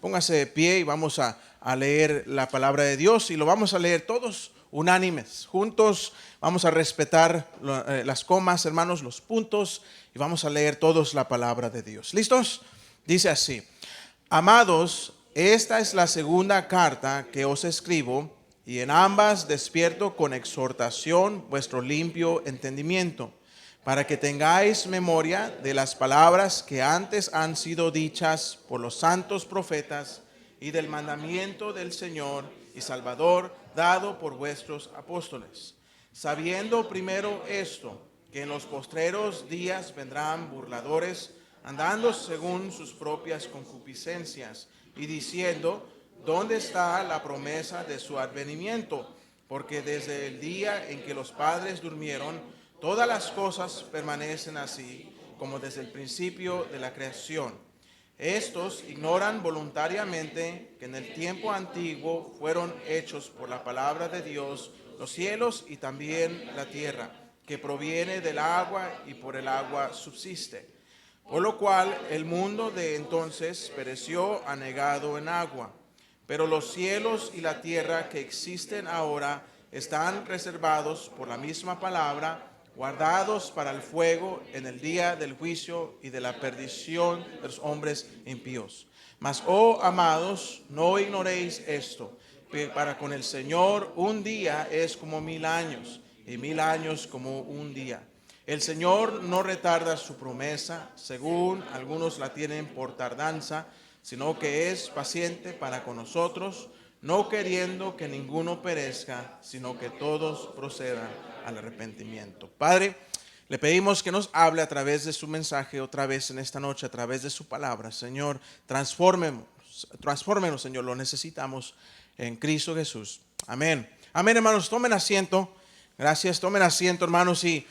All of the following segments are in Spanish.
Póngase de pie y vamos a leer la palabra de Dios y lo vamos a leer todos unánimes, juntos. Vamos a respetar las comas, hermanos, los puntos, y vamos a leer todos la palabra de Dios. ¿Listos? Dice así: Amados, esta es la segunda carta que os escribo, y en ambas despierto con exhortación vuestro limpio entendimiento, para que tengáis memoria de las palabras que antes han sido dichas por los santos profetas, y del mandamiento del Señor y Salvador dado por vuestros apóstoles, sabiendo primero esto, que en los postreros días vendrán burladores, andando según sus propias concupiscencias, y diciendo: ¿dónde está la promesa de su advenimiento? Porque desde el día en que los padres durmieron, todas las cosas permanecen así, como desde el principio de la creación. Estos ignoran voluntariamente que en el tiempo antiguo fueron hechos por la palabra de Dios los cielos y también la tierra, que proviene del agua y por el agua subsiste. Por lo cual el mundo de entonces pereció anegado en agua. Pero los cielos y la tierra que existen ahora están reservados por la misma palabra, guardados para el fuego en el día del juicio y de la perdición de los hombres impíos. Mas, oh amados, no ignoréis esto, que para con el Señor un día es como 1000 años, y 1000 años como un día. El Señor no retarda su promesa, según algunos la tienen por tardanza, sino que es paciente para con nosotros, no queriendo que ninguno perezca, sino que todos procedan al arrepentimiento. Padre, le pedimos que nos hable a través de su mensaje otra vez en esta noche, a través de su palabra. Señor, transfórmenos, Señor, lo necesitamos en Cristo Jesús. Amén. Amén, hermanos, tomen asiento. Gracias, tomen asiento, hermanos. Y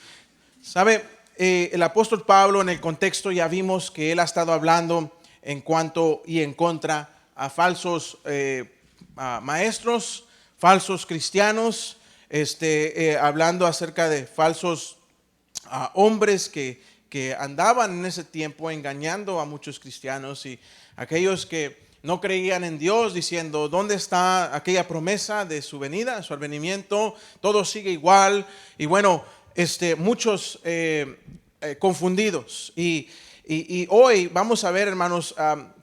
sabe, el apóstol Pablo, en el contexto ya vimos que él ha estado hablando en cuanto y en contra a falsos maestros, falsos cristianos, hablando acerca de falsos hombres que andaban en ese tiempo engañando a muchos cristianos, y aquellos que no creían en Dios, diciendo: ¿dónde está aquella promesa de su venida, su advenimiento? Todo sigue igual. Y bueno, muchos confundidos. Y hoy vamos a ver, hermanos,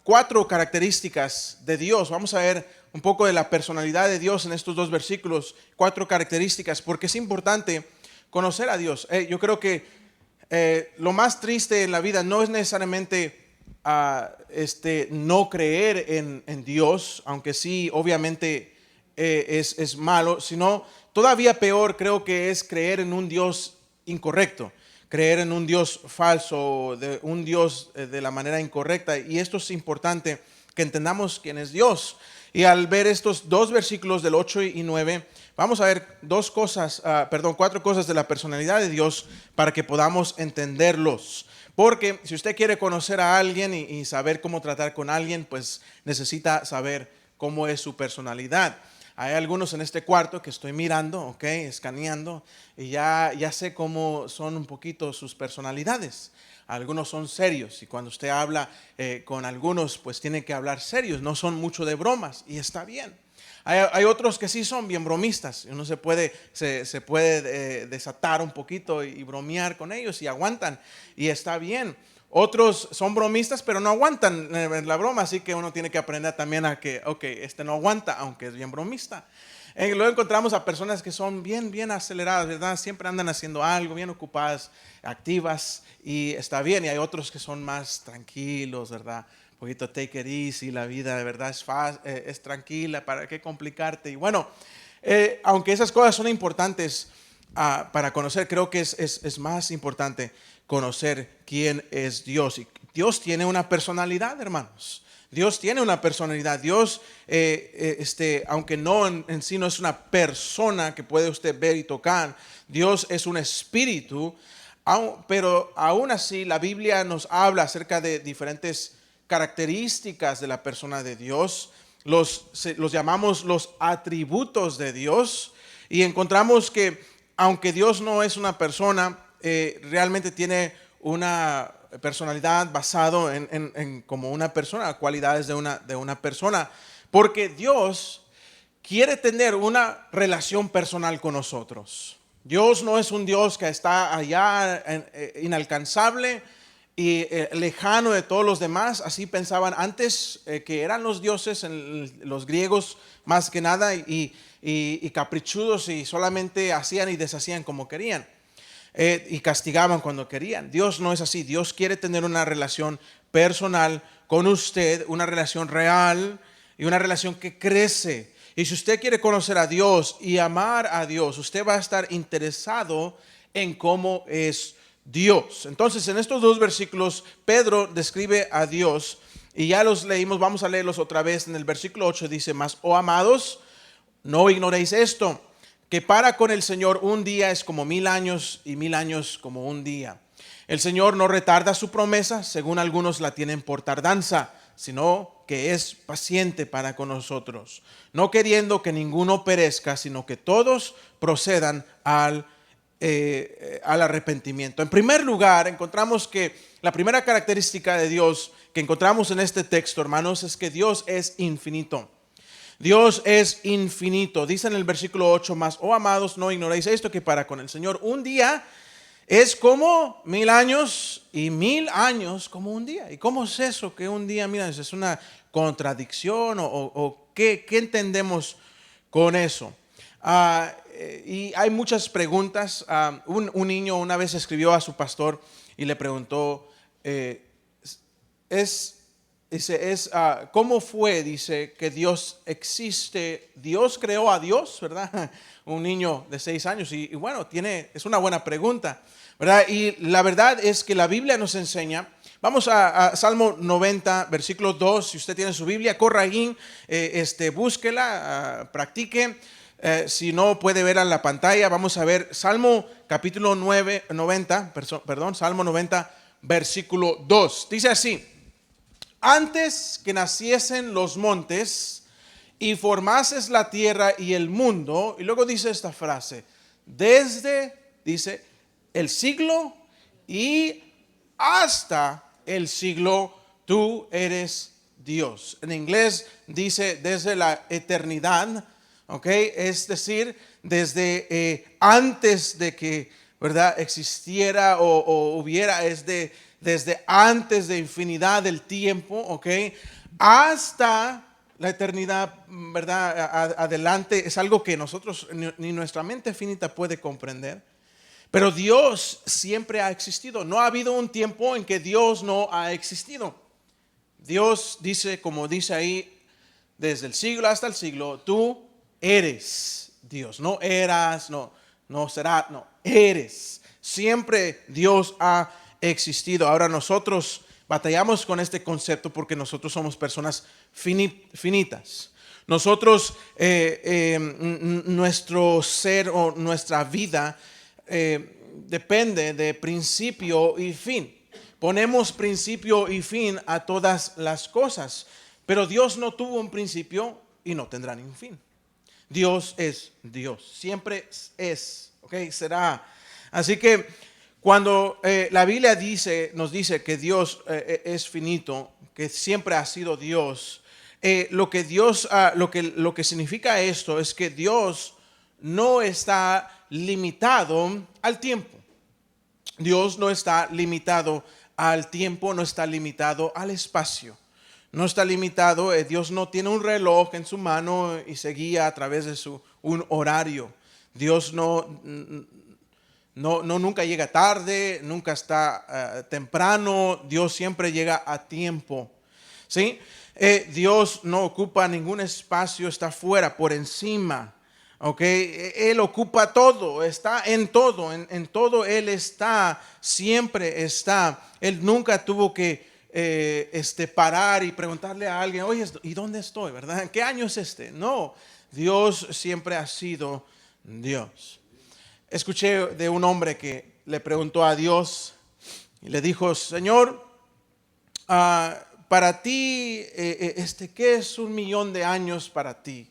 4 características de Dios. Vamos a ver un poco de la personalidad de Dios en estos 2 versículos. 4 características, porque es importante conocer a Dios. Yo creo que lo más triste en la vida no es necesariamente no creer en Dios, aunque sí, obviamente es malo, sino todavía peor creo que es creer en un Dios incorrecto, creer en un Dios falso, de un Dios de la manera incorrecta. Y esto es importante que entendamos quién es Dios. Y al ver estos 2 versículos del 8 y 9, vamos a ver 4 cosas de la personalidad de Dios para que podamos entenderlos. Porque si usted quiere conocer a alguien y saber cómo tratar con alguien, pues necesita saber cómo es su personalidad. Hay algunos en este cuarto que estoy mirando, escaneando, y ya sé cómo son un poquito sus personalidades. Algunos son serios, y cuando usted habla con algunos, pues tienen que hablar serios, no son mucho de bromas, y está bien. Hay otros que sí son bien bromistas, uno se puede desatar un poquito y bromear con ellos, y aguantan, y está bien. Otros son bromistas, pero no aguantan la broma, así que uno tiene que aprender también a que, no aguanta, aunque es bien bromista. Luego encontramos a personas que son bien aceleradas, ¿verdad? Siempre andan haciendo algo, bien ocupadas, activas, y está bien. Y hay otros que son más tranquilos, ¿verdad? Un poquito take it easy, la vida de verdad es fácil, es tranquila, ¿para qué complicarte? Y bueno, aunque esas cosas son importantes para conocer, creo que es más importante conocer quién es Dios. Y Dios tiene una personalidad, hermanos. Dios tiene una personalidad. Dios, aunque no en sí no es una persona que puede usted ver y tocar, Dios es un espíritu, pero aún así la Biblia nos habla acerca de diferentes características de la persona de Dios. Los llamamos los atributos de Dios, y encontramos que aunque Dios no es una persona, realmente tiene una personalidad basado en como una persona, cualidades de una persona, porque Dios quiere tener una relación personal con nosotros. Dios no es un Dios que está allá inalcanzable y lejano de todos los demás. Así pensaban antes que eran los dioses, los griegos más que nada, y caprichudos, y solamente hacían y deshacían como querían. Y castigaban cuando querían. Dios no es así. Dios quiere tener una relación personal con usted, una relación real y una relación que crece. Y si usted quiere conocer a Dios y amar a Dios, usted va a estar interesado en cómo es Dios. Entonces, en estos dos versículos, Pedro describe a Dios y ya los leímos. Vamos a leerlos otra vez. En el versículo 8 dice: mas, oh amados, no ignoréis esto, que para con el Señor un día es como 1000 años y 1000 años como un día. El Señor no retarda su promesa, según algunos la tienen por tardanza, sino que es paciente para con nosotros, no queriendo que ninguno perezca, sino que todos procedan al arrepentimiento. En primer lugar, encontramos que la primera característica de Dios que encontramos en este texto, hermanos, es que Dios es infinito. Dios es infinito. Dice en el versículo 8: mas, oh amados, no ignoréis esto, que para con el Señor un día es como 1000 años y 1000 años como un día. ¿Y cómo es eso? Que un día, mira, es una contradicción o ¿qué entendemos con eso? Y hay muchas preguntas. Un niño una vez escribió a su pastor y le preguntó, ¿cómo fue? Dice, que Dios existe. Dios creó a Dios, ¿verdad? Un niño de 6 años. Y bueno, es una buena pregunta, ¿verdad? Y la verdad es que la Biblia nos enseña. Vamos a Salmo 90, versículo 2. Si usted tiene su Biblia, corra ahí, búsquela, practique. Si no, puede ver en la pantalla. Vamos a ver Salmo capítulo 90, Salmo 90, versículo 2. Dice así: antes que naciesen los montes y formases la tierra y el mundo. Y luego dice esta frase: dice, el siglo y hasta el siglo, tú eres Dios. En inglés dice desde la eternidad, ¿ok? Es decir, desde antes de que, ¿verdad?, existiera o hubiera, desde antes de infinidad del tiempo, ¿ok?, hasta la eternidad, ¿verdad? Adelante. Es algo que nosotros, ni nuestra mente finita puede comprender. Pero Dios siempre ha existido. No ha habido un tiempo en que Dios no ha existido. Dios dice, como dice ahí, desde el siglo hasta el siglo, tú eres Dios. No eras, no será, no, eres. Siempre Dios ha existido. Ahora nosotros batallamos con este concepto porque nosotros somos personas finitas. Nosotros, nuestro ser o nuestra vida depende de principio y fin. Ponemos principio y fin a todas las cosas, pero Dios no tuvo un principio y no tendrá ningún fin. Dios es Dios, siempre es, ¿ok? Será. Así que cuando la Biblia nos dice que Dios es finito, que siempre ha sido Dios, lo que significa esto es que Dios no está limitado al tiempo. Dios no está limitado al tiempo, no está limitado al espacio. No está limitado, Dios no tiene un reloj en su mano y se guía a través de un horario. Dios nunca llega tarde, nunca está temprano. Dios siempre llega a tiempo, ¿sí? Dios no ocupa ningún espacio, está fuera, por encima. Okay. Él ocupa todo, está en todo, en todo Él está, siempre está. Él nunca tuvo que parar y preguntarle a alguien, oye, ¿y dónde estoy? ¿Verdad? ¿En qué año es este? No, Dios siempre ha sido Dios. Escuché de un hombre que le preguntó a Dios y le dijo, Señor, para ti, ¿qué es 1.000.000 de años para ti?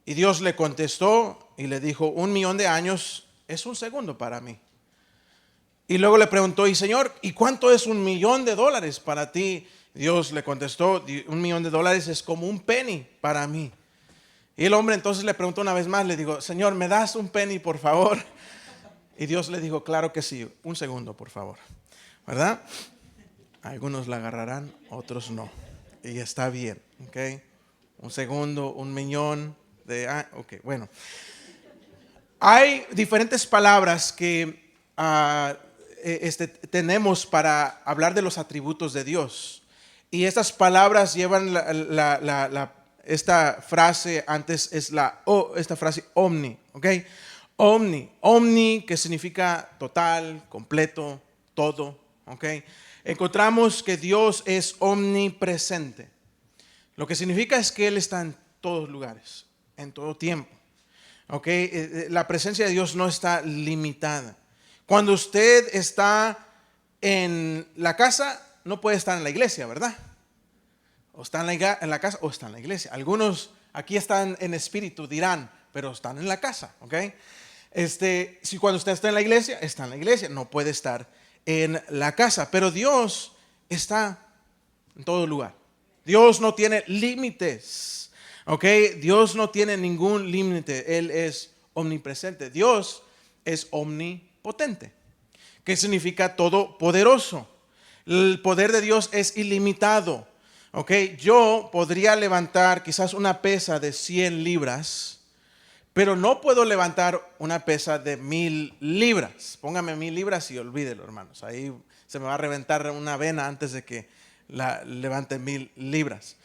Y Dios le contestó y le dijo, 1.000.000 de años es un segundo para mí. Y luego le preguntó, y Señor, ¿y cuánto es $1,000,000 para ti? Dios le contestó, $1,000,000 es como un penny para mí. Y el hombre entonces le preguntó una vez más, le dijo, Señor, ¿me das un penny, por favor? Y Dios le dijo, claro que sí, un segundo, por favor. ¿Verdad? Algunos la agarrarán, otros no. Y está bien, ¿ok? Un segundo, 1,000,000 de... ok, bueno. Hay diferentes palabras que tenemos para hablar de los atributos de Dios. Y estas palabras llevan esta frase, antes es esta frase omni, ¿ok? Omni, que significa total, completo, todo, ¿ok? Encontramos que Dios es omnipresente. Lo que significa es que Él está en todos lugares, en todo tiempo. ¿Ok? La presencia de Dios no está limitada. Cuando usted está en la casa, no puede estar en la iglesia, ¿verdad? O está en la casa o está en la iglesia. Algunos aquí están en espíritu, dirán, pero están en la casa, ¿ok? Si cuando usted está en la iglesia, no puede estar en la casa. Pero Dios está en todo lugar. Dios no tiene límites. Ok, Dios no tiene ningún límite, Él es omnipresente. Dios es omnipotente, que significa todopoderoso. El poder de Dios es ilimitado. Ok, yo podría levantar quizás una pesa de 100 libras, pero no puedo levantar una pesa de 1,000 libras. Póngame 1,000 libras y olvídelo, hermanos. Ahí se me va a reventar una vena antes de que la levante 1,000 libras.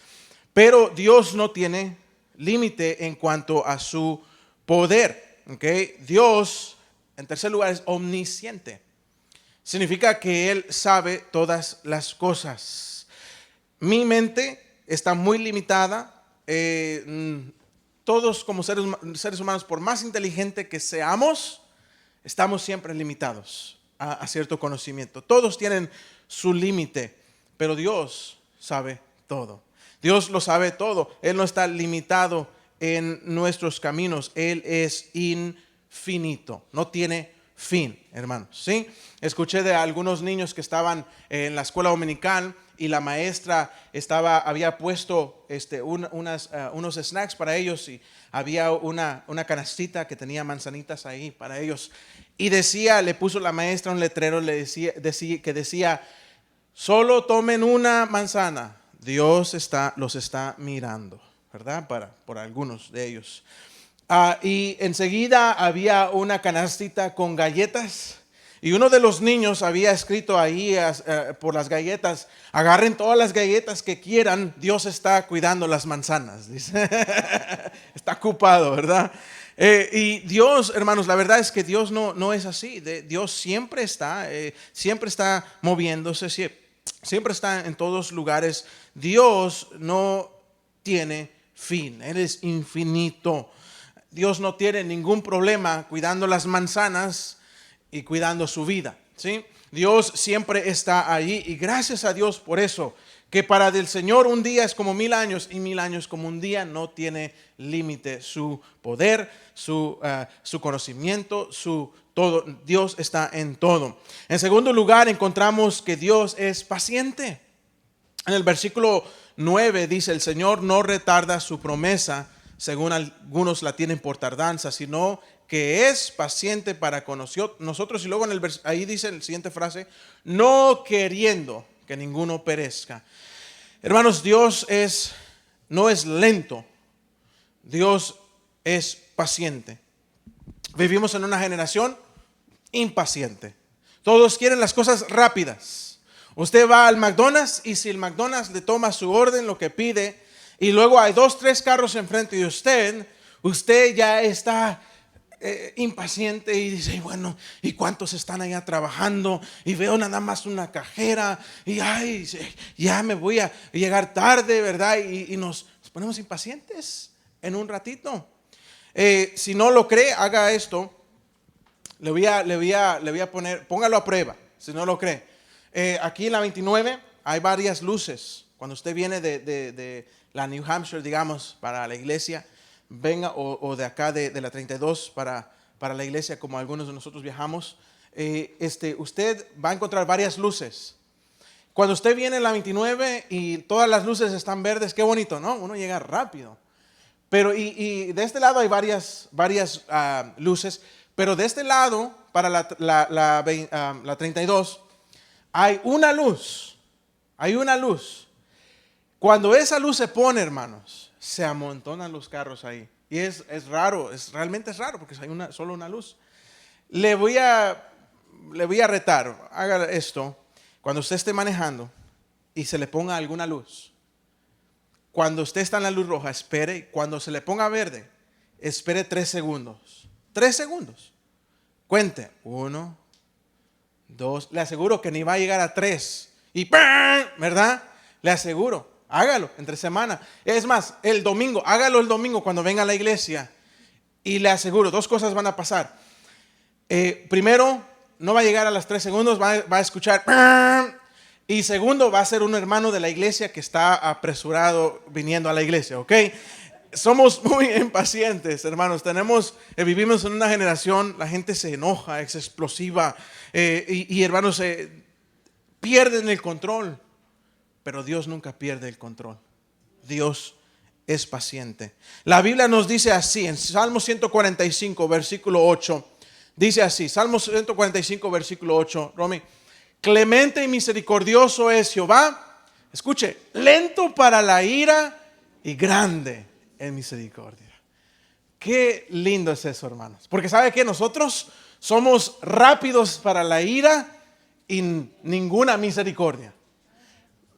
Pero Dios no tiene límite en cuanto a su poder. ¿Okay? Dios, en tercer lugar, es omnisciente. Significa que Él sabe todas las cosas. Mi mente está muy limitada. Todos como seres humanos, por más inteligente que seamos, estamos siempre limitados a cierto conocimiento. Todos tienen su límite, pero Dios sabe todo. Dios lo sabe todo. Él no está limitado en nuestros caminos. Él es infinito. No tiene fin, hermanos. ¿Sí? Escuché de algunos niños que estaban en la escuela dominical y la maestra había puesto unos snacks para ellos y había una canastita que tenía manzanitas ahí para ellos. Y le puso la maestra un letrero que decía, solo tomen una manzana. Dios los está mirando, ¿verdad? Por algunos de ellos. Y enseguida había una canastita con galletas. Y uno de los niños había escrito ahí por las galletas, agarren todas las galletas que quieran, Dios está cuidando las manzanas. Dice. Está ocupado, ¿verdad? Y Dios, hermanos, la verdad es que Dios no es así. Dios siempre está moviéndose, siempre está en todos lugares. Dios no tiene fin, Él es infinito. Dios no tiene ningún problema cuidando las manzanas y cuidando su vida, ¿sí? Dios siempre está ahí y gracias a Dios por eso, que para el Señor un día es como 1,000 años y 1,000 años como un día. No tiene límite su poder, su conocimiento, todo. Dios está en todo. En segundo lugar, encontramos que Dios es paciente. En el versículo 9 dice, el Señor no retarda su promesa, según algunos la tienen por tardanza, sino que es paciente para con nosotros. Y luego ahí dice la siguiente frase, no queriendo que ninguno perezca. Hermanos, Dios no es lento, Dios es paciente. Vivimos en una generación impaciente. Todos quieren las cosas rápidas. Usted va al McDonald's y si el McDonald's le toma su orden, lo que pide, y luego hay 2, 3 carros enfrente de usted ya está impaciente y dice, bueno, ¿y cuántos están allá trabajando? Y veo nada más una cajera y ay, ya me voy a llegar tarde, ¿verdad? Y nos ponemos impacientes en un ratito. Si no lo cree, haga esto. Le voy a poner, póngalo a prueba, si no lo cree. Aquí en la 29 hay varias luces. Cuando usted viene de la New Hampshire, digamos, para la iglesia, venga, o de acá de la 32 para la iglesia, como algunos de nosotros viajamos, usted va a encontrar varias luces. Cuando usted viene en la 29 y todas las luces están verdes, qué bonito, ¿no? Uno llega rápido. Pero y de este lado hay varias luces, pero de este lado, para la 32, hay una luz. Hay una luz. Cuando esa luz se pone, hermanos, se amontonan los carros ahí. Y es raro, realmente es raro porque hay solo una luz. Le voy a retar, haga esto, cuando usted esté manejando y se le ponga alguna luz. Cuando usted está en la luz roja, espere. Cuando se le ponga verde, espere 3 segundos. 3 segundos. Cuente. 1, 2. Le aseguro que ni va a llegar a 3. Y ¡pam! ¿Verdad? Le aseguro. Hágalo entre semana. Es más, el domingo. Hágalo el domingo cuando venga a la iglesia. Y le aseguro, 2 cosas van a pasar. Primero, no va a llegar a los 3 segundos. Va a escuchar ¡pam! Y segundo, va a ser un hermano de la iglesia que está apresurado viniendo a la iglesia, ¿ok? Somos muy impacientes, hermanos. Vivimos en una generación, la gente se enoja, es explosiva, y hermanos, pierden el control. Pero Dios nunca pierde el control. Dios es paciente. La Biblia nos dice así, en Salmo 145, versículo 8, dice así, Salmo 145, versículo 8, Romy. Clemente y misericordioso es Jehová. Escuche, lento para la ira y grande en misericordia. Qué lindo es eso, hermanos. Porque ¿sabe qué? Nosotros somos rápidos para la ira y ninguna misericordia.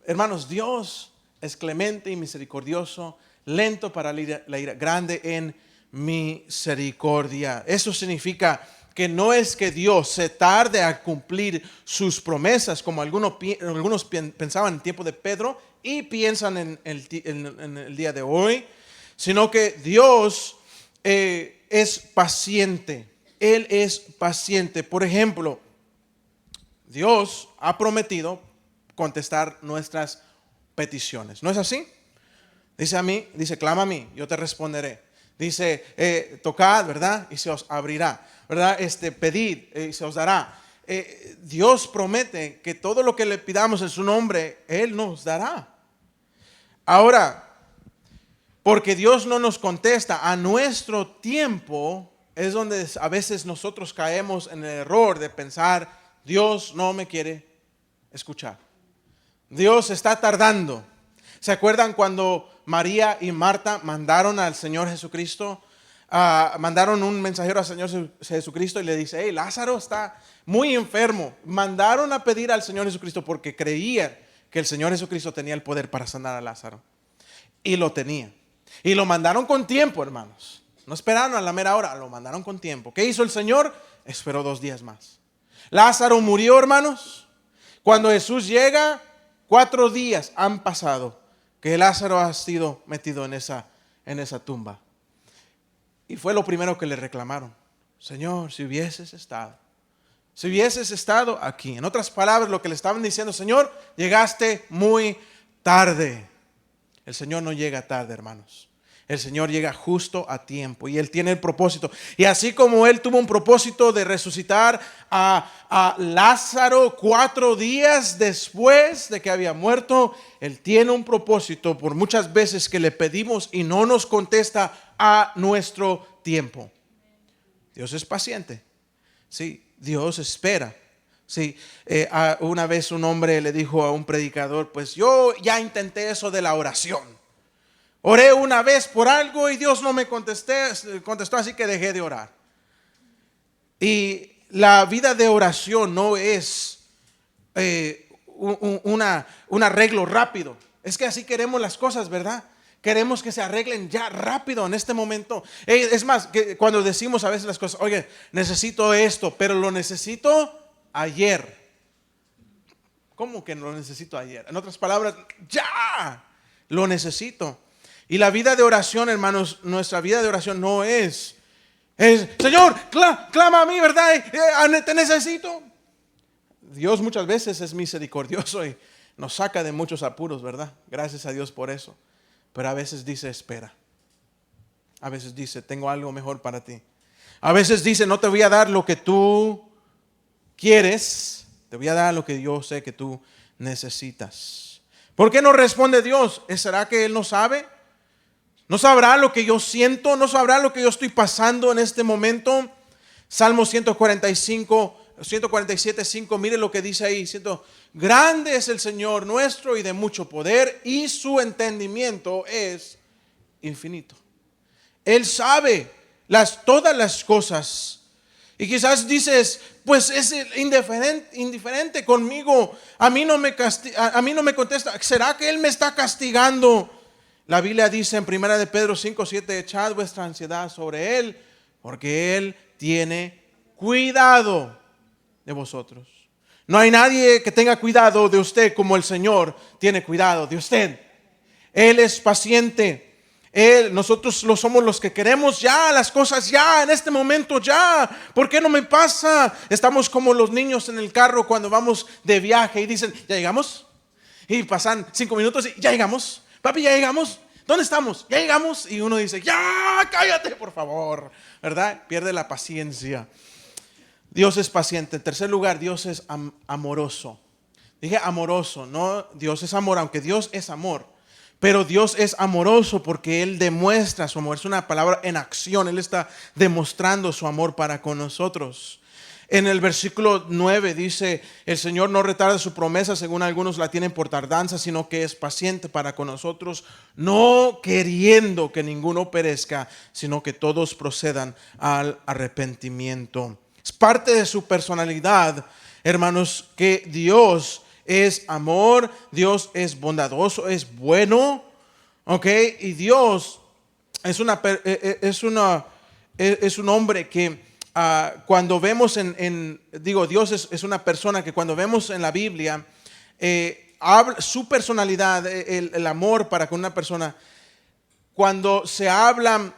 Hermanos, Dios es clemente y misericordioso, lento para la ira, grande en misericordia. Eso significa que no es que Dios se tarde a cumplir sus promesas, como algunos pensaban en el tiempo de Pedro y piensan en el día de hoy, sino que Dios es paciente. Él es paciente. Por ejemplo, Dios ha prometido contestar nuestras peticiones. ¿No es así? Dice, clama a mí, yo te responderé. Dice, tocad, ¿verdad? Y se os abrirá, ¿verdad? Pedid y se os dará. Dios promete que todo lo que le pidamos en su nombre, Él nos dará. Ahora, porque Dios no nos contesta a nuestro tiempo, es donde a veces nosotros caemos en el error de pensar, Dios no me quiere escuchar. Dios está tardando. ¿Se acuerdan cuando María y Marta mandaron al Señor Jesucristo? Mandaron un mensajero al Señor Jesucristo y le dice, hey, Lázaro está muy enfermo. Mandaron a pedir al Señor Jesucristo porque creían que el Señor Jesucristo tenía el poder para sanar a Lázaro. Y lo tenía. Y lo mandaron con tiempo, hermanos. No esperaron a la mera hora, lo mandaron con tiempo. ¿Qué hizo el Señor? Esperó 2 días más. Lázaro murió, hermanos. Cuando Jesús llega, 4 días han pasado que Lázaro ha sido metido en esa tumba. Y fue lo primero que le reclamaron. Señor, si hubieses estado aquí. En otras palabras, lo que le estaban diciendo, Señor, llegaste muy tarde. El Señor no llega tarde, hermanos. El Señor llega justo a tiempo y Él tiene el propósito. Y así como Él tuvo un propósito de resucitar a Lázaro 4 días después de que había muerto, Él tiene un propósito por muchas veces que le pedimos y no nos contesta a nuestro tiempo. Dios es paciente. Sí, Dios espera. Sí, una vez un hombre le dijo a un predicador, pues yo ya intenté eso de la oración. Oré una vez por algo y Dios no me contestó, así que dejé de orar. Y la vida de oración no es un arreglo rápido. Es que así queremos las cosas, ¿verdad? Queremos que se arreglen ya rápido en este momento. Es más, que cuando decimos a veces las cosas, oye, necesito esto, pero lo necesito ayer. ¿Cómo que lo necesito ayer? En otras palabras, ya lo necesito. Y la vida de oración, hermanos, nuestra vida de oración no es Señor, clama a mí, ¿verdad? Te necesito. Dios muchas veces es misericordioso y nos saca de muchos apuros, ¿verdad? Gracias a Dios por eso. Pero a veces dice, espera. A veces dice, tengo algo mejor para ti. A veces dice, no te voy a dar lo que tú quieres, te voy a dar lo que yo sé que tú necesitas. ¿Por qué no responde Dios? ¿Será que Él no sabe? ¿No sabrá lo que yo siento? ¿No sabrá lo que yo estoy pasando en este momento? Salmo 147:5, mire lo que dice ahí. Grande es el Señor nuestro y de mucho poder, y su entendimiento es infinito. Él sabe todas las cosas. Y quizás dices, pues es indiferente conmigo. A mí no me contesta. ¿Será que Él me está castigando? La Biblia dice en 1 de Pedro 5:7, echad vuestra ansiedad sobre Él, porque Él tiene cuidado de vosotros. No hay nadie que tenga cuidado de usted como el Señor tiene cuidado de usted. Él es paciente. Nosotros somos los que queremos ya las cosas ya, en este momento ya. ¿Por qué no me pasa? Estamos como los niños en el carro cuando vamos de viaje y dicen, ¿ya llegamos? Y pasan 5 minutos y ya llegamos. Papi, ¿ya llegamos? ¿Dónde estamos? Ya llegamos. Y uno dice, ya, cállate por favor, ¿verdad? Pierde la paciencia. Dios es paciente. En tercer lugar, Dios es amoroso. Dije amoroso, no, Dios es amor, aunque Dios es amor. Pero Dios es amoroso porque Él demuestra su amor. Es una palabra en acción. Él está demostrando su amor para con nosotros. En el versículo 9 dice, el Señor no retarda su promesa, según algunos la tienen por tardanza, sino que es paciente para con nosotros, no queriendo que ninguno perezca, sino que todos procedan al arrepentimiento. Es parte de su personalidad, hermanos, que Dios es amor, Dios es bondadoso, es bueno, ¿ok? Y Dios es un hombre que cuando vemos Dios es una persona que cuando vemos en la Biblia, su personalidad, el amor para con una persona, cuando se habla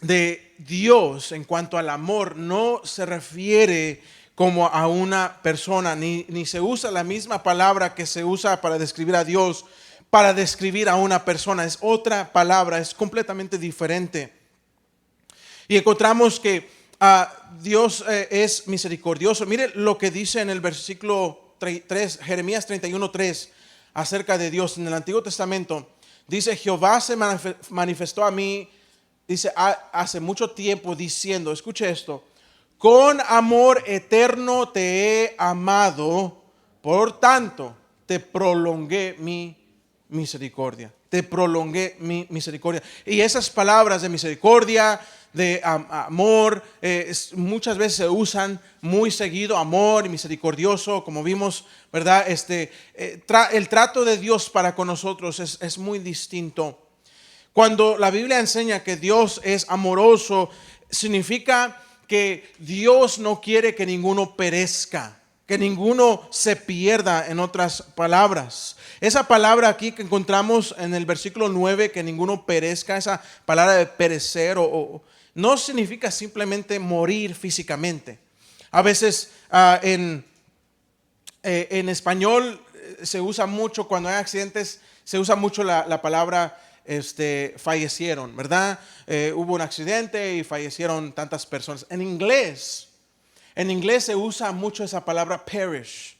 de Dios en cuanto al amor, no se refiere como a una persona, ni se usa la misma palabra que se usa para describir a Dios, para describir a una persona. Es otra palabra, es completamente diferente. Y encontramos que Dios es misericordioso. Mire lo que dice en el versículo 3, Jeremías 31:3, acerca de Dios. En el Antiguo Testamento dice, Jehová se manifestó a mí, dice, hace mucho tiempo, diciendo, escuche esto, con amor eterno te he amado, por tanto te prolongué mi misericordia. Te prolongué mi misericordia. Y esas palabras de misericordia, de amor, muchas veces se usan muy seguido, amor y misericordioso, como vimos, ¿verdad? El trato de Dios para con nosotros es muy distinto. Cuando la Biblia enseña que Dios es amoroso, significa que Dios no quiere que ninguno perezca, que ninguno se pierda, en otras palabras. Esa palabra aquí que encontramos en el versículo 9, que ninguno perezca, esa palabra de perecer no significa simplemente morir físicamente. A veces en español se usa mucho, cuando hay accidentes, se usa mucho la palabra fallecieron, ¿verdad? Hubo un accidente y fallecieron tantas personas. En inglés se usa mucho esa palabra perish,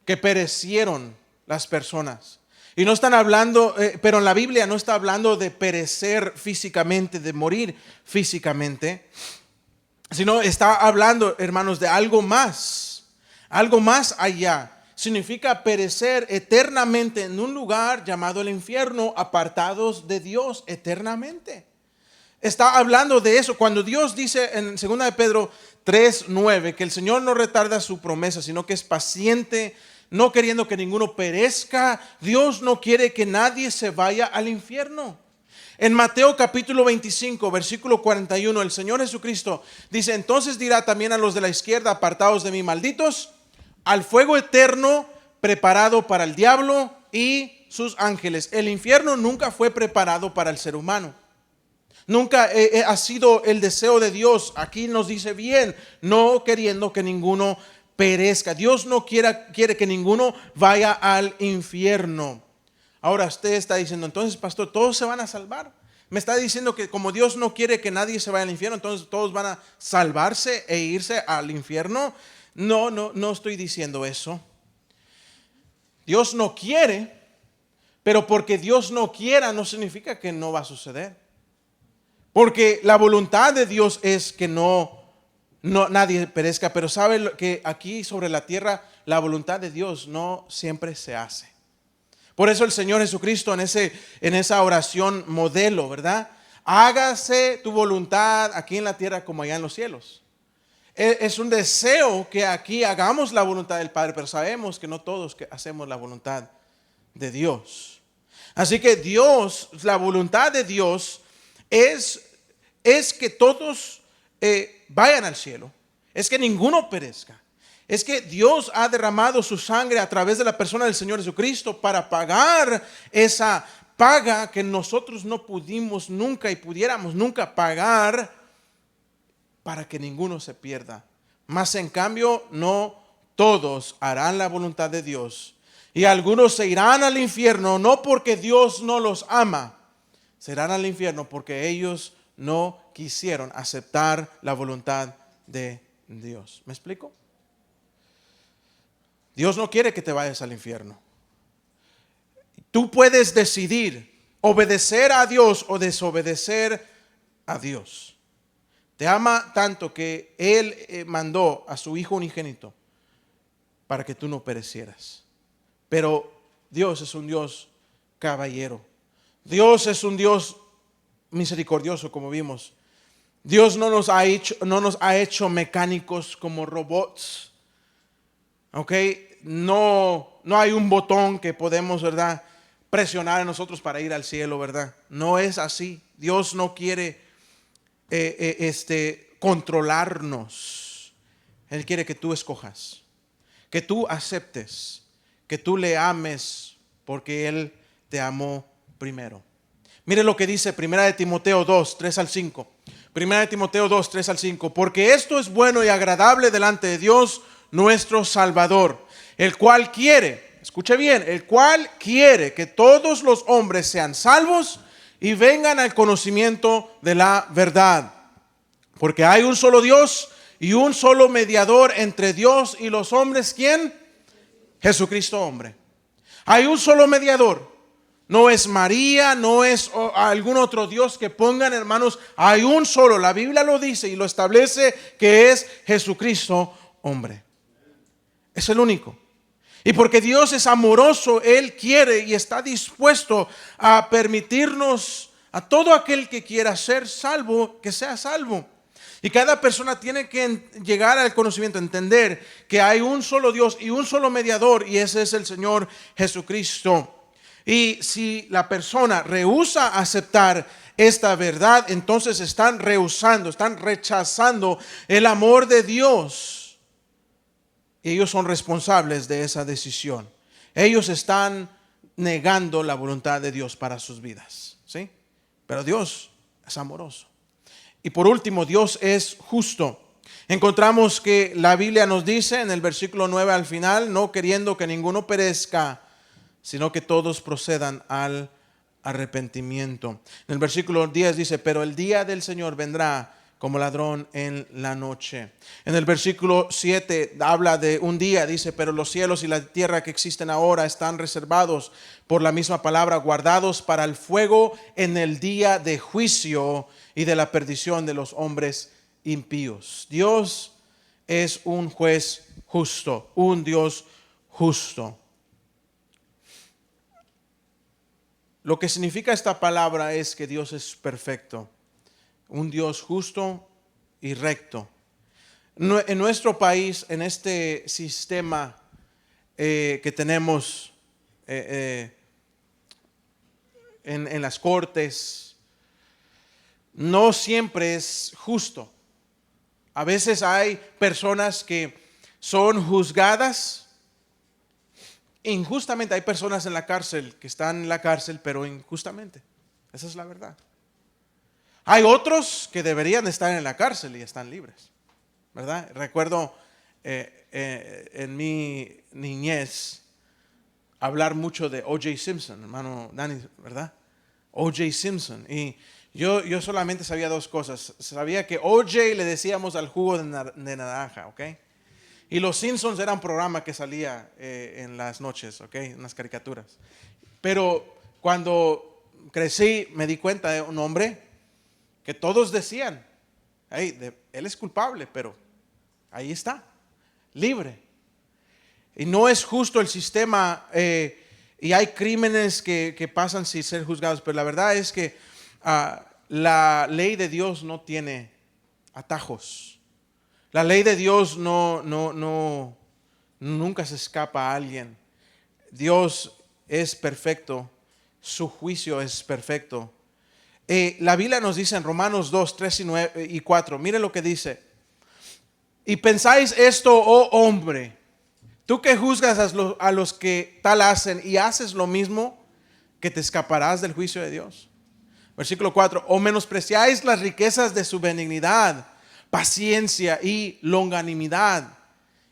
que perecieron las personas. Y no están hablando, pero en la Biblia no está hablando de perecer físicamente, de morir físicamente, sino está hablando, hermanos, de algo más allá. Significa perecer eternamente en un lugar llamado el infierno, apartados de Dios eternamente. Está hablando de eso. Cuando Dios dice en 2 de Pedro 3:9 que el Señor no retarda su promesa, sino que es paciente, no queriendo que ninguno perezca. Dios no quiere que nadie se vaya al infierno. En Mateo capítulo 25, versículo 41, el Señor Jesucristo dice, entonces dirá también a los de la izquierda, apartados de mí, malditos, al fuego eterno preparado para el diablo y sus ángeles. El infierno nunca fue preparado para el ser humano. Nunca ha sido el deseo de Dios. Aquí nos dice bien, no queriendo que ninguno perezca. Dios no quiere que ninguno vaya al infierno. Ahora usted está diciendo, entonces pastor, ¿todos se van a salvar? Me está diciendo que como Dios no quiere que nadie se vaya al infierno, entonces todos van a salvarse e irse al infierno. No estoy diciendo eso. Dios no quiere, pero porque Dios no quiera no significa que no va a suceder. Porque la voluntad de Dios es que nadie perezca, pero sabe que aquí sobre la tierra la voluntad de Dios no siempre se hace. Por eso el Señor Jesucristo en esa oración modelo, ¿verdad? Hágase tu voluntad aquí en la tierra como allá en los cielos. Es un deseo que aquí hagamos la voluntad del Padre, pero sabemos que no todos que hacemos la voluntad de Dios. Así que Dios, la voluntad de Dios es que todos vayan al cielo, es que ninguno perezca. Es que Dios ha derramado su sangre a través de la persona del Señor Jesucristo para pagar esa paga que nosotros no pudimos nunca y pudiéramos nunca pagar, para que ninguno se pierda. Mas en cambio no todos harán la voluntad de Dios, y algunos se irán al infierno no porque Dios no los ama, se irán al infierno porque ellos no quisieron aceptar la voluntad de Dios. ¿Me explico? Dios no quiere que te vayas al infierno. Tú puedes decidir obedecer a Dios o desobedecer a Dios. Te ama tanto que Él mandó a su Hijo unigénito para que tú no perecieras. Pero Dios es un Dios caballero. Dios es un Dios misericordioso, como vimos. Dios no nos ha hecho mecánicos como robots. Ok, no hay un botón que podemos, ¿verdad?, presionar en nosotros para ir al cielo, ¿verdad? No es así. Dios no quiere controlarnos. Él quiere que tú escojas, que tú aceptes, que tú le ames porque Él te amó primero. Mire lo que dice 1 Timoteo 2, 3 al 5. 1 Timoteo 2, 3 al 5. Porque esto es bueno y agradable delante de Dios nuestro Salvador, el cual quiere, escuche bien, el cual quiere que todos los hombres sean salvos y vengan al conocimiento de la verdad. Porque hay un solo Dios y un solo mediador entre Dios y los hombres. ¿Quién? Jesucristo hombre. Hay un solo mediador. No es María, no es algún otro Dios que pongan, hermanos. Hay un solo. La Biblia lo dice y lo establece, que es Jesucristo hombre. Es el único. Y porque Dios es amoroso, Él quiere y está dispuesto a permitirnos a todo aquel que quiera ser salvo, que sea salvo. Y cada persona tiene que llegar al conocimiento, entender que hay un solo Dios y un solo mediador, y ese es el Señor Jesucristo. Y si la persona rehúsa aceptar esta verdad, entonces están rechazando el amor de Dios. Y ellos son responsables de esa decisión. Ellos están negando la voluntad de Dios para sus vidas, ¿sí? Pero Dios es amoroso. Y por último, Dios es justo. Encontramos que la Biblia nos dice en el versículo 9 al final, no queriendo que ninguno perezca, sino que todos procedan al arrepentimiento. En el versículo 10 dice, pero el día del Señor vendrá como ladrón en la noche. En el versículo 7 habla de un día, dice, pero los cielos y la tierra que existen ahora están reservados por la misma palabra, guardados para el fuego en el día de juicio y de la perdición de los hombres impíos. Dios es un juez justo, un Dios justo. Lo que significa esta palabra es que Dios es perfecto, un Dios justo y recto. En nuestro país, en este sistema que tenemos en las cortes, no siempre es justo. A veces hay personas que son juzgadas injustamente. Hay personas en la cárcel que están en la cárcel, pero injustamente. Esa es la verdad. Hay otros que deberían estar en la cárcel y están libres, ¿verdad? Recuerdo en mi niñez hablar mucho de O.J. Simpson, hermano Dani, ¿verdad? O.J. Simpson. Y yo solamente sabía dos cosas. Sabía que O.J. le decíamos al jugo de naranja, ¿ok? Y Los Simpsons era un programa que salía en las noches, ¿ok? En las caricaturas. Pero cuando crecí me di cuenta de un hombre que todos decían, hey, él es culpable, pero ahí está, libre. Y no es justo el sistema y hay crímenes que pasan sin ser juzgados, pero la verdad es que la ley de Dios no tiene atajos. La ley de Dios nunca se escapa a alguien. Dios es perfecto, su juicio es perfecto. La Biblia nos dice en Romanos 2, 3 y 4, mire lo que dice. Y pensáis esto, oh hombre, tú que juzgas a los que tal hacen y haces lo mismo, que te escaparás del juicio de Dios. Versículo 4, o menospreciáis las riquezas de su benignidad, paciencia y longanimidad,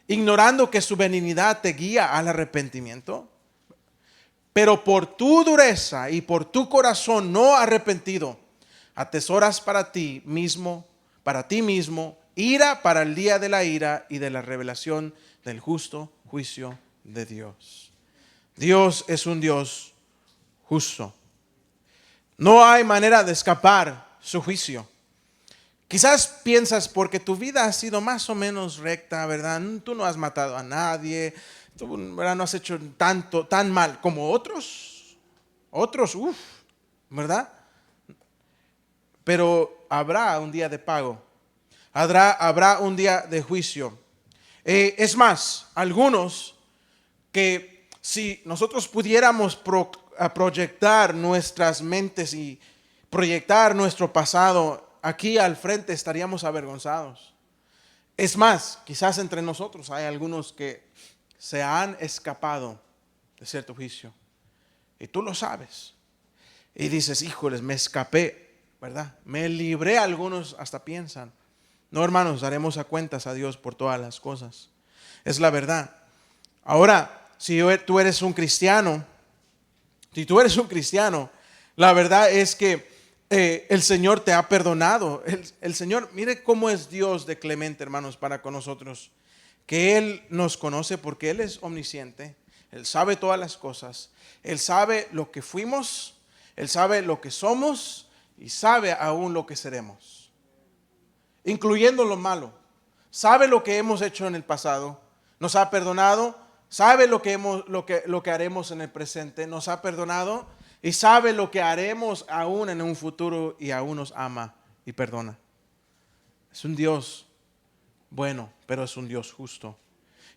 ignorando que su benignidad te guía al arrepentimiento. Pero por tu dureza y por tu corazón no arrepentido, atesoras para ti mismo, ira para el día de la ira y de la revelación del justo juicio de Dios. Dios es un Dios justo. No hay manera de escapar su juicio. Quizás piensas porque tu vida ha sido más o menos recta, ¿verdad? Tú no has matado a nadie, tú, ¿verdad? No has hecho tan mal como otros, ¿verdad? Pero habrá un día de pago, habrá un día de juicio. Es más, algunos que si nosotros pudiéramos proyectar nuestras mentes y proyectar nuestro pasado, aquí al frente estaríamos avergonzados. Es más, quizás entre nosotros hay algunos que se han escapado de cierto juicio. Y tú lo sabes. Y dices, híjoles, me escapé, ¿verdad? Me libré. Algunos hasta piensan. No, hermanos, daremos a cuentas a Dios por todas las cosas. Es la verdad. Ahora, si tú eres un cristiano, la verdad es que el Señor te ha perdonado. El Señor, mire cómo es Dios de clemente, hermanos, para con nosotros. Que Él nos conoce porque Él es omnisciente. Él sabe todas las cosas. Él sabe lo que fuimos. Él sabe lo que somos. Y sabe aún lo que seremos. Incluyendo lo malo. Sabe lo que hemos hecho en el pasado. Nos ha perdonado. Sabe lo que haremos en el presente. Nos ha perdonado. Y sabe lo que haremos aún en un futuro y aún nos ama y perdona. Es un Dios bueno, pero es un Dios justo.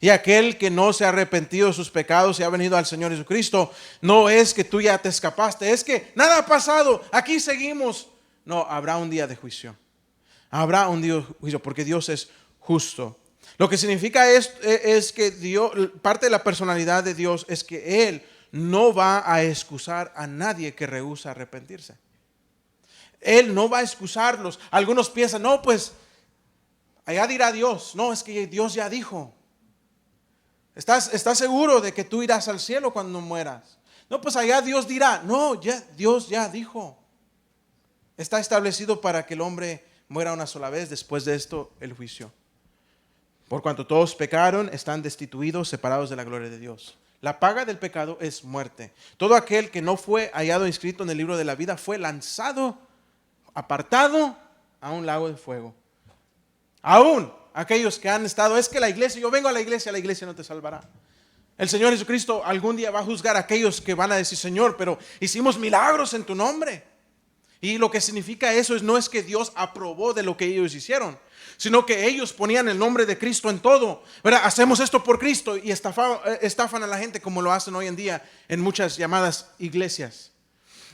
Y aquel que no se ha arrepentido de sus pecados y ha venido al Señor Jesucristo, no es que tú ya te escapaste, es que nada ha pasado, aquí seguimos. No, habrá un día de juicio. Habrá un día de juicio porque Dios es justo. Lo que significa es que Dios, parte de la personalidad de Dios es que Él no va a excusar a nadie que rehúsa arrepentirse. Él no va a excusarlos. Algunos piensan, no, pues allá dirá Dios. No, es que Dios ya dijo. ¿Estás seguro de que tú irás al cielo cuando mueras? No, pues allá Dios dirá. No, Dios ya dijo. Está establecido para que el hombre muera una sola vez, después de esto el juicio. Por cuanto todos pecaron, están destituidos, separados de la gloria de Dios. La paga del pecado es muerte. Todo aquel que no fue hallado inscrito en el libro de la vida fue lanzado, apartado a un lago de fuego. Aún aquellos que han estado, es que la iglesia, yo vengo a la iglesia no te salvará. El Señor Jesucristo algún día va a juzgar a aquellos que van a decir, Señor, pero hicimos milagros en tu nombre. Y lo que significa eso no es que Dios aprobó de lo que ellos hicieron, sino que ellos ponían el nombre de Cristo en todo, ¿verdad? Hacemos esto por Cristo y estafan a la gente como lo hacen hoy en día en muchas llamadas iglesias.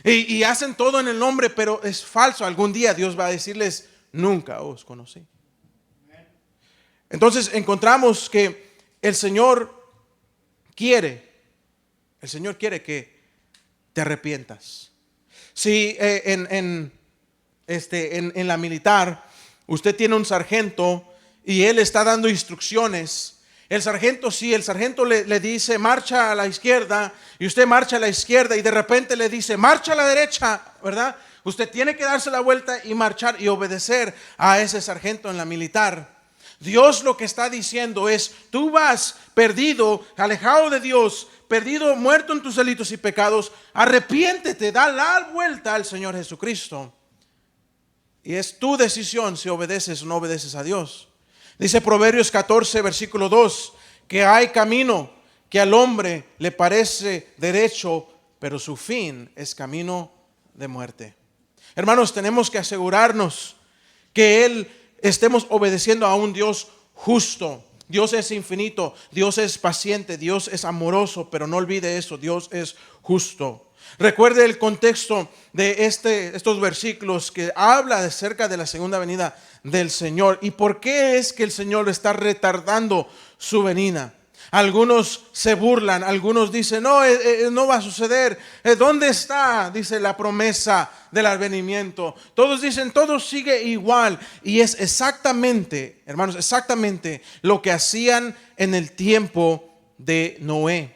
Y hacen todo en el nombre, pero es falso. Algún día Dios va a decirles, nunca os conocí. Entonces encontramos que el Señor quiere que te arrepientas. Si en la militar usted tiene un sargento y él está dando instrucciones, el sargento le dice marcha a la izquierda y usted marcha a la izquierda y de repente le dice marcha a la derecha, ¿verdad? Usted tiene que darse la vuelta y marchar y obedecer a ese sargento en la militar. Dios lo que está diciendo es: tú vas perdido, alejado de Dios, perdido, muerto en tus delitos y pecados. Arrepiéntete, da la vuelta al Señor Jesucristo. Y es tu decisión si obedeces o no obedeces a Dios. Dice Proverbios 14, versículo 2, que hay camino que al hombre le parece derecho, pero su fin es camino de muerte. Hermanos, tenemos que asegurarnos que estemos obedeciendo a un Dios justo. Dios es infinito, Dios es paciente, Dios es amoroso, pero no olvide eso, Dios es justo. Recuerde el contexto de estos versículos que habla acerca de la segunda venida del Señor y por qué es que el Señor está retardando su venida. Algunos se burlan, algunos dicen: no, no va a suceder. ¿Dónde está? Dice la promesa del advenimiento. Todos dicen, todo sigue igual. Y es exactamente, hermanos, exactamente lo que hacían en el tiempo de Noé.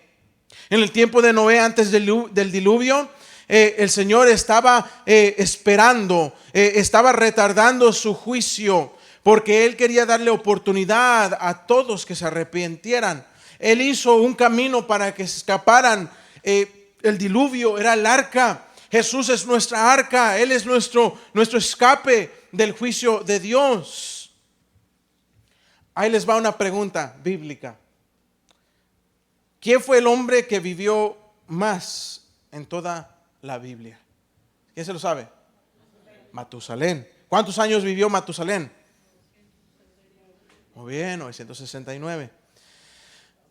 En el tiempo de Noé, antes del diluvio, el Señor estaba esperando, estaba retardando su juicio, porque Él quería darle oportunidad a todos que se arrepintieran. Él hizo un camino para que se escaparan. El diluvio era el arca. Jesús es nuestra arca. Él es nuestro escape del juicio de Dios. Ahí les va una pregunta bíblica. ¿Quién fue el hombre que vivió más en toda la Biblia? ¿Quién se lo sabe? Matusalén. ¿Cuántos años vivió Matusalén? Muy bien, 969.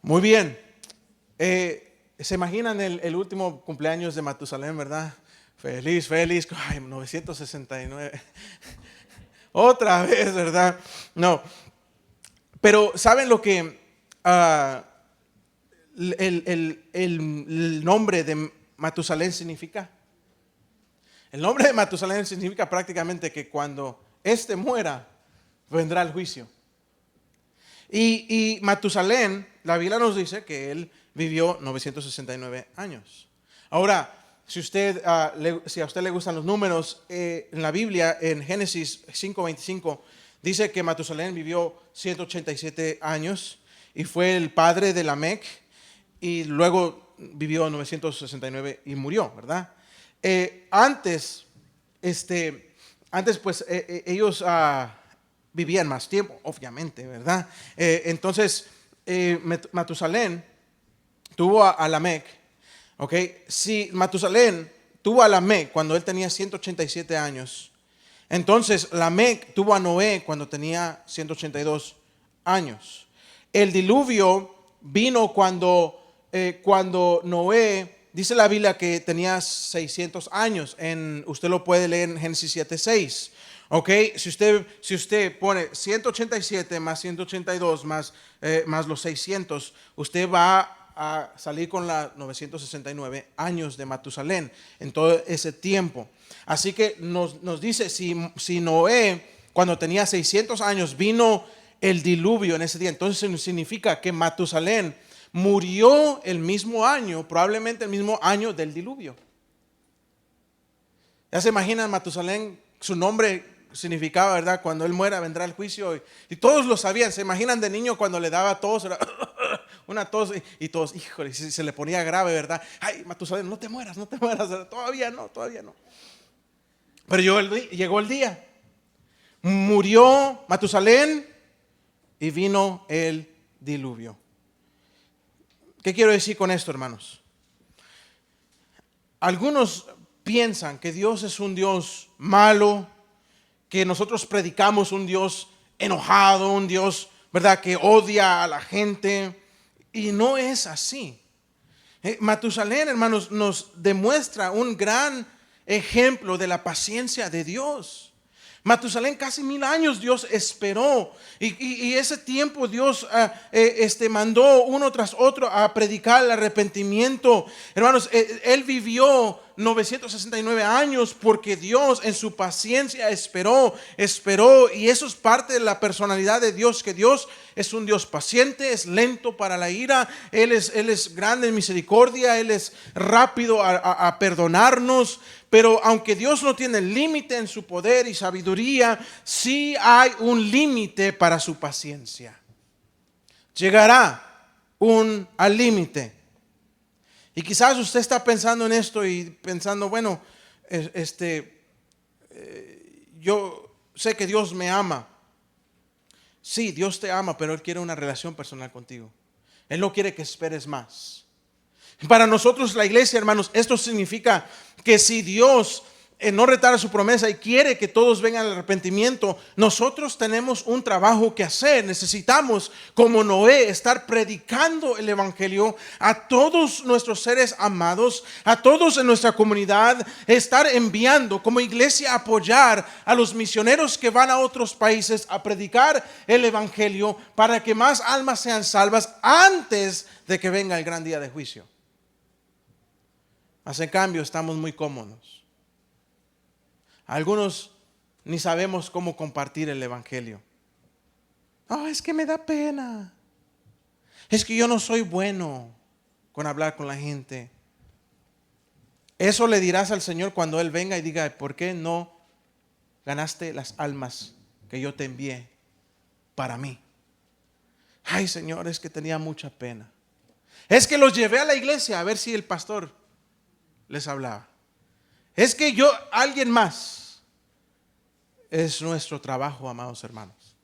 Muy bien. ¿Se imaginan el último cumpleaños de Matusalén, verdad? Feliz. Ay, 969. Otra vez, ¿verdad? No. Pero ¿saben lo que el nombre de Matusalén significa? El nombre de Matusalén significa prácticamente que cuando éste muera, vendrá el juicio. Y Matusalén, la Biblia nos dice que él vivió 969 años. Ahora, si a usted le gustan los números, en la Biblia, en Génesis 5:25, dice que Matusalén vivió 187 años y fue el padre de Lamec, y luego vivió 969 y murió, ¿verdad? Antes pues ellos vivían más tiempo, obviamente, ¿verdad? Entonces, Matusalén tuvo a Lamec, ¿ok? Si Matusalén tuvo a Lamec cuando él tenía 187 años, entonces Lamec tuvo a Noé cuando tenía 182 años. El diluvio vino cuando Noé, dice la Biblia que tenía 600 años. Usted lo puede leer en Génesis 7:6. Ok, si usted pone 187 más 182 más los 600, usted va a salir con la 969 años de Matusalén en todo ese tiempo. Así que nos dice, si Noé cuando tenía 600 años vino el diluvio en ese día, entonces significa que Matusalén murió el mismo año, probablemente el mismo año del diluvio. Ya se imaginan, Matusalén, su nombre significaba, ¿verdad? Cuando él muera vendrá el juicio, y todos lo sabían. Se imaginan de niño cuando le daba tos, una tos, y todos, híjole, se le ponía grave, ¿verdad? Ay, Matusalén, no te mueras, todavía no. Pero llegó el día, murió Matusalén y vino el diluvio. ¿Qué quiero decir con esto, hermanos? Algunos piensan que Dios es un Dios malo, que nosotros predicamos un Dios enojado, un Dios, ¿verdad?, que odia a la gente, y no es así. Matusalén, hermanos, nos demuestra un gran ejemplo de la paciencia de Dios. Matusalén, casi 1000 años Dios esperó, y ese tiempo Dios mandó uno tras otro a predicar el arrepentimiento. Hermanos, él vivió 969 años porque Dios en su paciencia esperó, y eso es parte de la personalidad de Dios, que Dios es un Dios paciente, es lento para la ira, Él es grande en misericordia, Él es rápido a perdonarnos, Pero aunque Dios no tiene límite en su poder y sabiduría, sí hay un límite para su paciencia. Llegará al límite. Y quizás usted está pensando en esto y pensando, bueno, yo sé que Dios me ama. Sí, Dios te ama, pero Él quiere una relación personal contigo. Él no quiere que esperes más. Para nosotros la iglesia, hermanos, esto significa que si Dios no retarda su promesa y quiere que todos vengan al arrepentimiento, nosotros tenemos un trabajo que hacer. Necesitamos, como Noé, estar predicando el evangelio a todos nuestros seres amados, a todos en nuestra comunidad, estar enviando como iglesia, apoyar a los misioneros que van a otros países a predicar el evangelio para que más almas sean salvas antes de que venga el gran día de juicio. En cambio, estamos muy cómodos. Algunos ni sabemos cómo compartir el evangelio. Es que me da pena. Es que yo no soy bueno con hablar con la gente. Eso le dirás al Señor cuando Él venga y diga, ¿por qué no ganaste las almas que yo te envié para mí? Ay, Señor, es que tenía mucha pena. Es que los llevé a la iglesia a ver si el pastor les hablaba. Es que alguien más. Es nuestro trabajo, amados hermanos.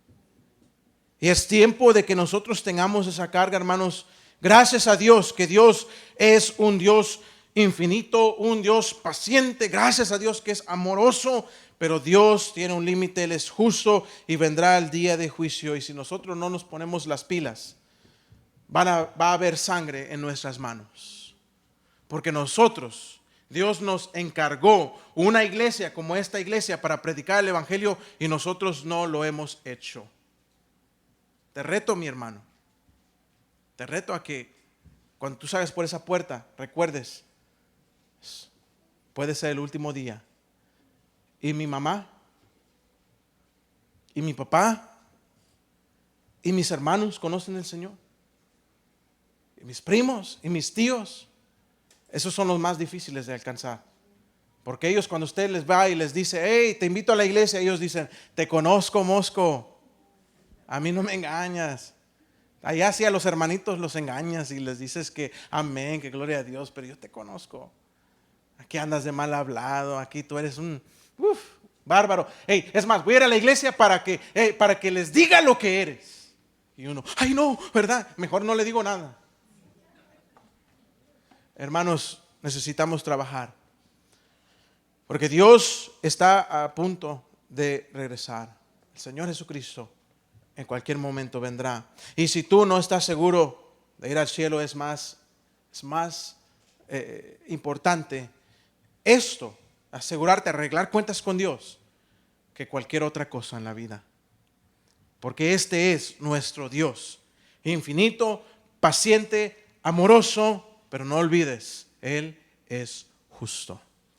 Y es tiempo de que nosotros tengamos esa carga, hermanos. Gracias a Dios, que Dios es un Dios infinito, un Dios paciente. Gracias a Dios que es amoroso, pero Dios tiene un límite, Él es justo y vendrá el día de juicio. Y si nosotros no nos ponemos las pilas, va a haber sangre en nuestras manos. Porque Dios nos encargó una iglesia como esta iglesia para predicar el evangelio y nosotros no lo hemos hecho. Te reto, mi hermano. Te reto a que cuando tú salgas por esa puerta, recuerdes, puede ser el último día. Y mi mamá, y mi papá, y mis hermanos conocen al Señor. Y mis primos, y mis tíos. Esos son los más difíciles de alcanzar. Porque ellos cuando usted les va y les dice, hey, te invito a la iglesia, ellos dicen, te conozco, mosco. A mí no me engañas. Allá sí a los hermanitos los engañas y les dices que amén, que gloria a Dios, pero yo te conozco. Aquí andas de mal hablado, aquí tú eres un bárbaro. Hey, es más, voy a ir a la iglesia para que les diga lo que eres. Y uno, ay no, ¿verdad? Mejor no le digo nada. Hermanos, necesitamos trabajar. Porque Dios está a punto de regresar. El Señor Jesucristo en cualquier momento vendrá. Y si tú no estás seguro de ir al cielo, es más importante esto, asegurarte, arreglar cuentas con Dios, que cualquier otra cosa en la vida. Porque este es nuestro Dios, infinito, paciente, amoroso, pero no olvides, Él es justo.